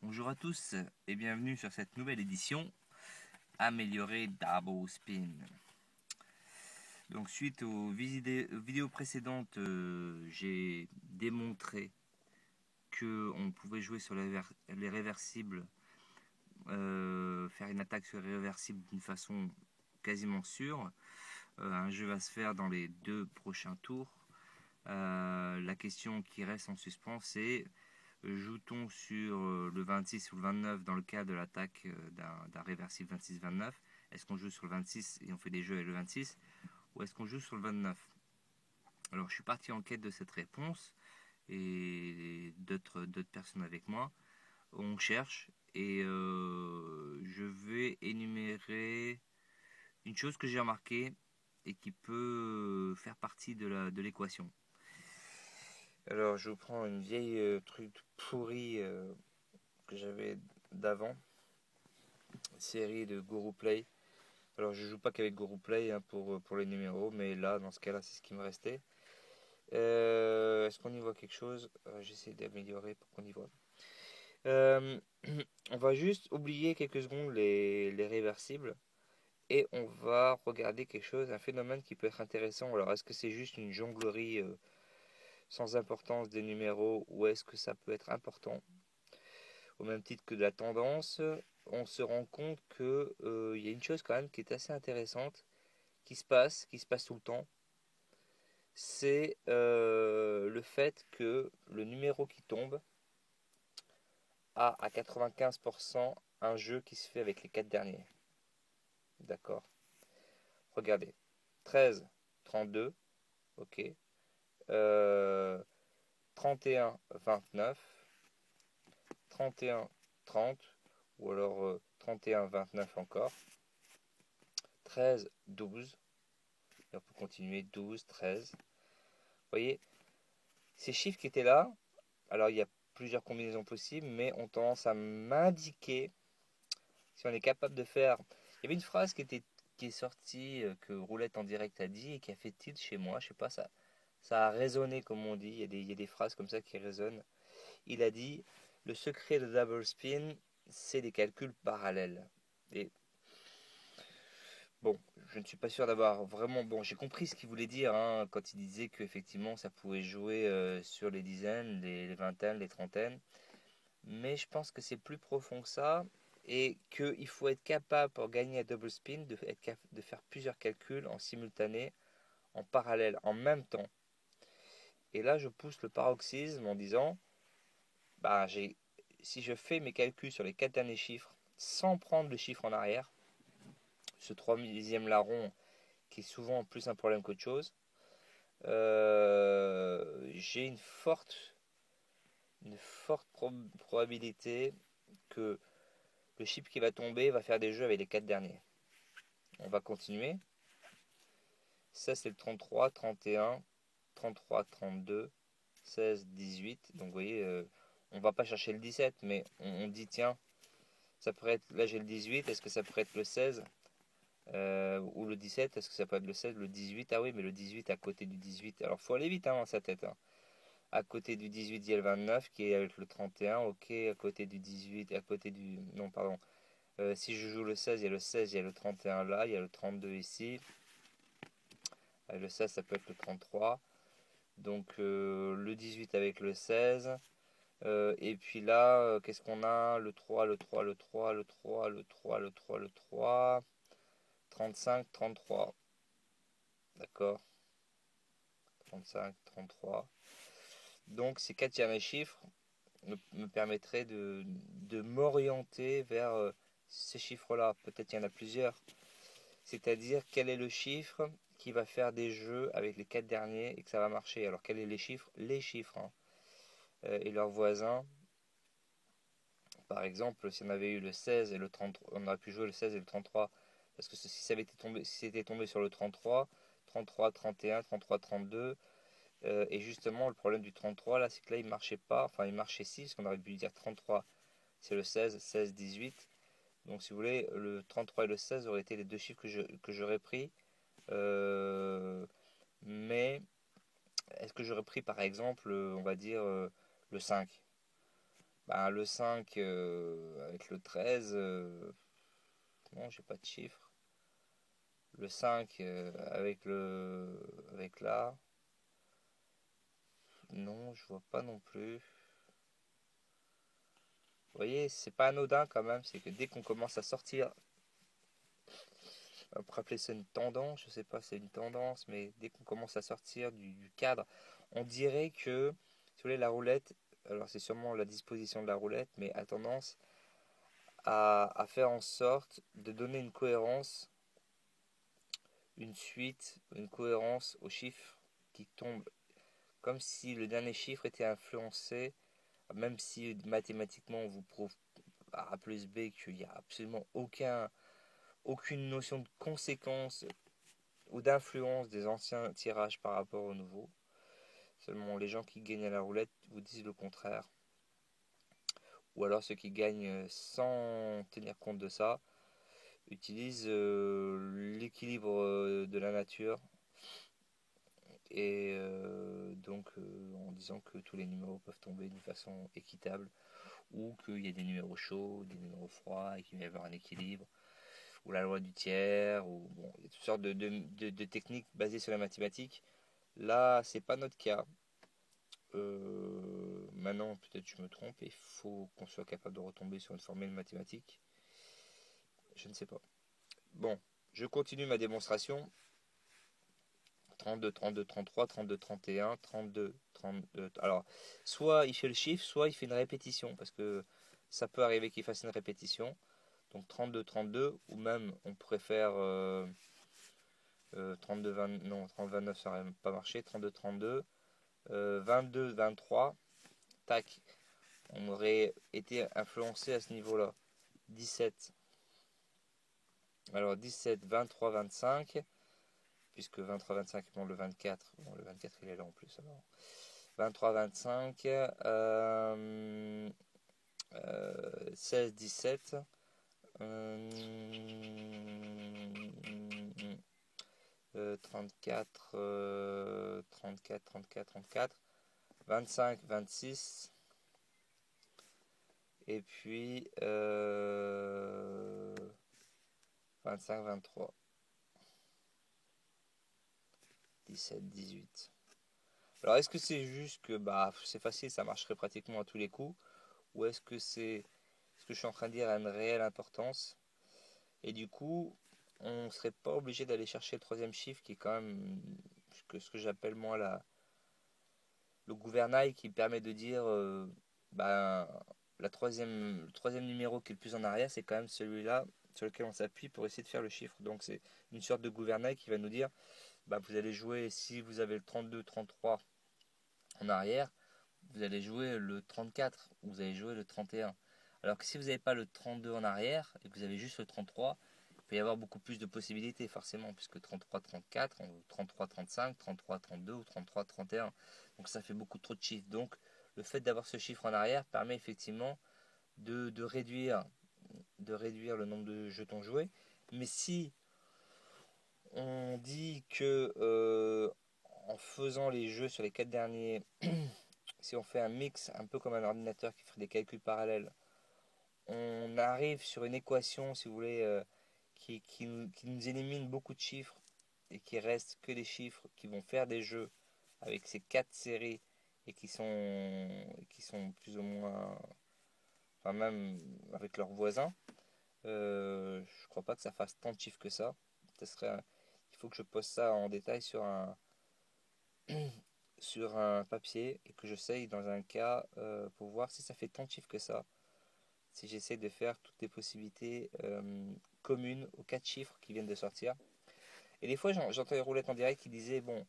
Bonjour à tous et bienvenue sur cette nouvelle édition améliorée Double Spin. Donc suite aux vidéos précédentes, j'ai démontré que on pouvait jouer sur les réversibles, faire une attaque sur les réversibles d'une façon quasiment sûre. Un jeu va se faire dans les 2 prochains tours. La question qui reste en suspens, c'est joue-t-on sur le 26 ou le 29 dans le cas de l'attaque d'un réversible 26-29? Est-ce qu'on joue sur le 26 et on fait des jeux avec le 26? Ou est-ce qu'on joue sur le 29? Alors je suis parti en quête de cette réponse et d'autres personnes avec moi. On cherche et je vais énumérer une chose que j'ai remarquée et qui peut faire partie de l'équation. Alors je vous prends une vieille truc pourri que j'avais d'avant, série de Guru Play. Alors je joue pas qu'avec Guru Play hein, pour les numéros, mais là dans ce cas-là c'est ce qui me restait. Est-ce qu'on y voit quelque chose? J'essaie d'améliorer pour qu'on y voit. Euh, on va juste oublier quelques secondes les réversibles et on va regarder quelque chose, un phénomène qui peut être intéressant. Alors est-ce que c'est juste une jonglerie sans importance des numéros ou est-ce que ça peut être important? Au même titre que de la tendance, on se rend compte que y a une chose quand même qui est assez intéressante qui se passe tout le temps. C'est le fait que le numéro qui tombe a à 95% un jeu qui se fait avec les 4 derniers. D'accord. Regardez. 13, 32, ok. Euh, 31, 29, 31, 30, ou alors 31, 29 encore. 13, 12. Et on peut continuer 12, 13. Vous voyez, ces chiffres qui étaient là, alors il y a plusieurs combinaisons possibles, mais ont tendance à m'indiquer si on est capable de faire. Il y avait une phrase qui est sortie, que Roulette en direct a dit et qui a fait tilt chez moi. Je sais pas, ça a résonné comme on dit. Il y a des phrases comme ça qui résonnent. Il a dit le secret de double spin, c'est des calculs parallèles. Et bon, je ne suis pas sûr d'avoir vraiment. Bon, j'ai compris ce qu'il voulait dire hein, quand il disait qu'effectivement ça pouvait jouer sur les dizaines, les vingtaines, les trentaines. Mais je pense que c'est plus profond que ça et qu'il faut être capable pour gagner à double spin de faire plusieurs calculs en simultané, en parallèle, en même temps. Et là, je pousse le paroxysme en disant, bah, si je fais mes calculs sur les 4 derniers chiffres sans prendre le chiffre en arrière, ce 3 millième larron qui est souvent plus un problème qu'autre chose, j'ai une forte probabilité que le chip qui va tomber va faire des jeux avec les 4 derniers. On va continuer. Ça, c'est le 33, 31, 33, 32, 16, 18. Donc, vous voyez, on va pas chercher le 17, mais on dit, tiens, ça pourrait être, là j'ai le 18, est-ce que ça pourrait être le 16 ou le 17, est-ce que ça peut être le 16, le 18? Ah oui, mais le 18 à côté du 18. Alors, faut aller vite hein, dans sa tête. Hein. À côté du 18, il y a le 29 qui est avec le 31. Ok, à côté du 18, à côté du. Non, pardon. Si je joue le 16, il y a le 16, il y a le 31 là, il y a le 32 ici. Le 16, ça peut être le 33. Donc le 18 avec le 16. Et puis là, qu'est-ce qu'on a? Le 3, le 3, le 3, le 3, le 3, le 3, le 3. 35, 33. D'accord? 35, 33. Donc ces 4 derniers chiffres me permettraient de m'orienter vers ces chiffres-là. Peut-être qu'il y en a plusieurs. C'est-à-dire quel est le chiffre qui va faire des jeux avec les 4 derniers et que ça va marcher. Alors quels sont les chiffres? Les chiffres. Hein. Et leurs voisins. Par exemple, si on avait eu le 16 et le 33, on aurait pu jouer le 16 et le 33. Parce que si ça avait été tombé, si c'était tombé sur le 33, 33, 31, 33, 32. Et justement, le problème du 33, là, c'est que là, il marchait pas. Enfin, il marchait si, parce qu'on aurait pu dire 33, c'est le 16, 16, 18. Donc, si vous voulez, le 33 et le 16 auraient été les deux chiffres que j'aurais pris. Mais est-ce que j'aurais pris, par exemple, on va dire, le 5? Bah, le 5 avec le 13, non, j'ai pas de chiffre. Le 5 avec là, non, je vois pas non plus. Vous voyez, c'est pas anodin quand même, c'est que dès qu'on commence à sortir, on pourrait appeler ça une tendance, je sais pas, c'est une tendance, mais dès qu'on commence à sortir du cadre, on dirait que, si vous voulez, la roulette, alors c'est sûrement la disposition de la roulette, mais a tendance à faire en sorte de donner une cohérence, une suite, une cohérence aux chiffres qui tombent, comme si le dernier chiffre était influencé, même si mathématiquement on vous prouve A plus B qu'il n'y a absolument aucune notion de conséquence ou d'influence des anciens tirages par rapport aux nouveaux. Seulement les gens qui gagnent à la roulette vous disent le contraire. Ou alors ceux qui gagnent sans tenir compte de ça utilisent l'équilibre de la nature et en disant que tous les numéros peuvent tomber d'une façon équitable ou qu'il y a des numéros chauds, des numéros froids et qu'il va y avoir un équilibre ou la loi du tiers ou bon, il y a toutes sortes de techniques basées sur la mathématique. Là, c'est pas notre cas. Maintenant, peut-être je me trompe et il faut qu'on soit capable de retomber sur une formule mathématique. Je ne sais pas. Bon, je continue ma démonstration. 32, 32, 33, 32, 31, 32, 32. Alors, soit il fait le chiffre, soit il fait une répétition, parce que ça peut arriver qu'il fasse une répétition. Donc 32, 32, ou même on pourrait faire 32, 20, non, 30, 29, ça n'aurait pas marché. 32, 32, 22, 23, tac. On aurait été influencé à ce niveau-là. 17. Alors 17, 23, 25, puisque 23, 25, bon, le 24, bon, le 24 il est là en plus. Alors. 23, 25, 16, 17, 34, 34, 34, 34, 25, 26, et puis 25, 23, 17, 18. Alors est-ce que c'est juste que bah c'est facile, ça marcherait pratiquement à tous les coups, ou est-ce que c'est ce que je suis en train de dire a une réelle importance et du coup on ne serait pas obligé d'aller chercher le troisième chiffre qui est quand même ce que j'appelle moi le gouvernail qui permet de dire ben, le troisième numéro qui est le plus en arrière, c'est quand même celui-là sur lequel on s'appuie pour essayer de faire le chiffre. Donc c'est une sorte de gouvernail qui va nous dire ben, vous allez jouer, si vous avez le 32, 33 en arrière, vous allez jouer le 34 ou vous allez jouer le 31. Alors que si vous n'avez pas le 32 en arrière et que vous avez juste le 33, il peut y avoir beaucoup plus de possibilités forcément, puisque 33, 34, 33, 35, 33, 32 ou 33, 31. Donc ça fait beaucoup trop de chiffres. Donc le fait d'avoir ce chiffre en arrière permet effectivement de réduire le nombre de jetons joués. Mais si on dit que en faisant les jeux sur les 4 derniers, si on fait un mix un peu comme un ordinateur qui ferait des calculs parallèles, on arrive sur une équation, si vous voulez, qui nous élimine beaucoup de chiffres et qui reste que des chiffres qui vont faire des jeux avec ces 4 séries et qui sont plus ou moins, enfin même avec leurs voisins. Je crois pas que ça fasse tant de chiffres que ça. Il faut que je pose ça en détail sur un papier et que j'essaye dans un cas pour voir si ça fait tant de chiffres que ça. Si j'essaie de faire toutes les possibilités communes aux 4 chiffres qui viennent de sortir. Et des fois, j'entends les roulettes en direct qui disaient, bon,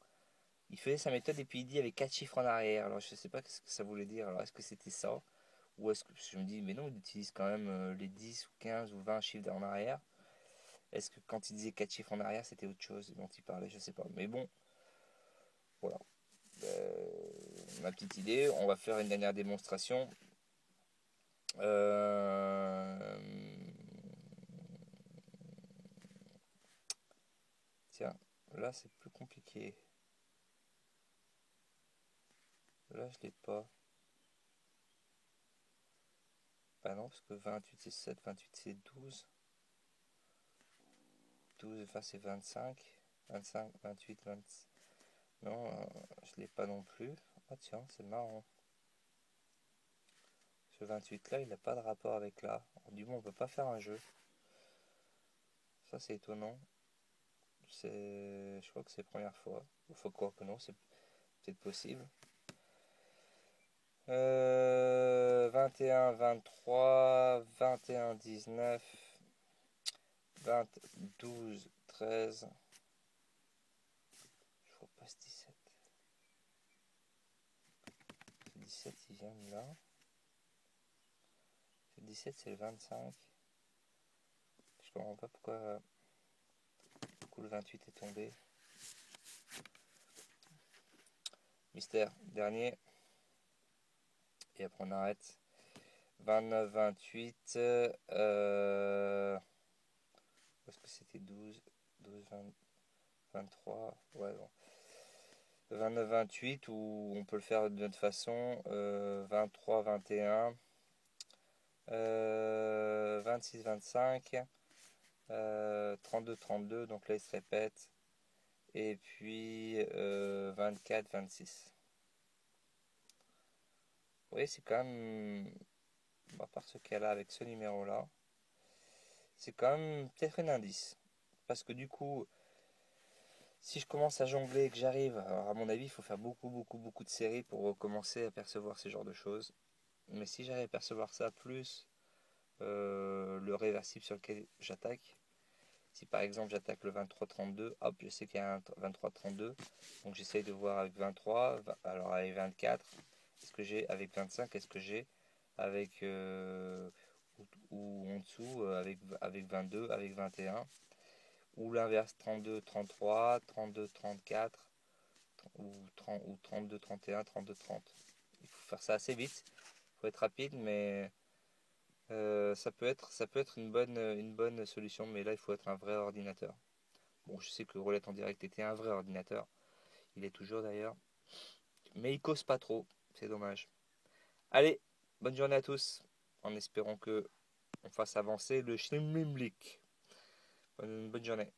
il faisait sa méthode et puis il dit avec 4 chiffres en arrière. Alors je ne sais pas ce que ça voulait dire. Alors est-ce que c'était ça? Ou est-ce que je me dis, mais non, il utilise quand même les 10 ou 15 ou 20 chiffres en arrière. Est-ce que quand il disait 4 chiffres en arrière, c'était autre chose dont il parlait? Je ne sais pas. Mais bon, voilà. Ma petite idée, on va faire une dernière démonstration. Tiens, là c'est plus compliqué. Là je l'ai pas. Bah non, parce que 28 c'est 7, 28 c'est 12. 12, enfin c'est 25. 25, 28, 26. Non, je l'ai pas non plus. Ah tiens, c'est marrant. Ce 28 là, il n'a pas de rapport avec là. Du moins, on peut pas faire un jeu. Ça, c'est étonnant. Je crois que c'est la première fois. Il faut croire que non, c'est peut-être possible. 21, 23, 21, 19, 20, 12, 13. Je vois pas ce 17. Ce 17, il vient de là. Ce 17, c'est le 25. Je comprends pas pourquoi le 28 est tombé. Mystère, dernier. Et après on arrête. 29, 28. Est-ce que c'était 12, 12, 20, 23. Ouais, bon. 29, 28, ou on peut le faire d'une autre façon. 23, 21. 26, 25. 32, 32. Donc là, il se répète. Et puis 24, 26. Vous voyez, c'est quand même, à part ce cas-là avec ce numéro-là, c'est quand même peut-être un indice. Parce que du coup, si je commence à jongler et que j'arrive, alors à mon avis, il faut faire beaucoup de séries pour commencer à percevoir ce genre de choses. Mais si j'arrive à percevoir ça, plus le réversible sur lequel j'attaque, si par exemple j'attaque le 23-32, hop, je sais qu'il y a un 23-32, donc j'essaye de voir avec 23, alors avec 24, est-ce que j'ai avec 25, est-ce que j'ai avec ou en dessous avec 22, avec 21, ou l'inverse 32, 33, 32, 34, ou 30, ou 32, 31, 32, 30. Il faut faire ça assez vite, il faut être rapide, mais ça peut être une bonne solution, mais là il faut être un vrai ordinateur. Bon, je sais que Roulette en direct était un vrai ordinateur, il est toujours d'ailleurs, mais il cause pas trop, c'est dommage. Allez, bonne journée à tous, en espérant que on fasse avancer le Schlimlimblick. Bonne journée.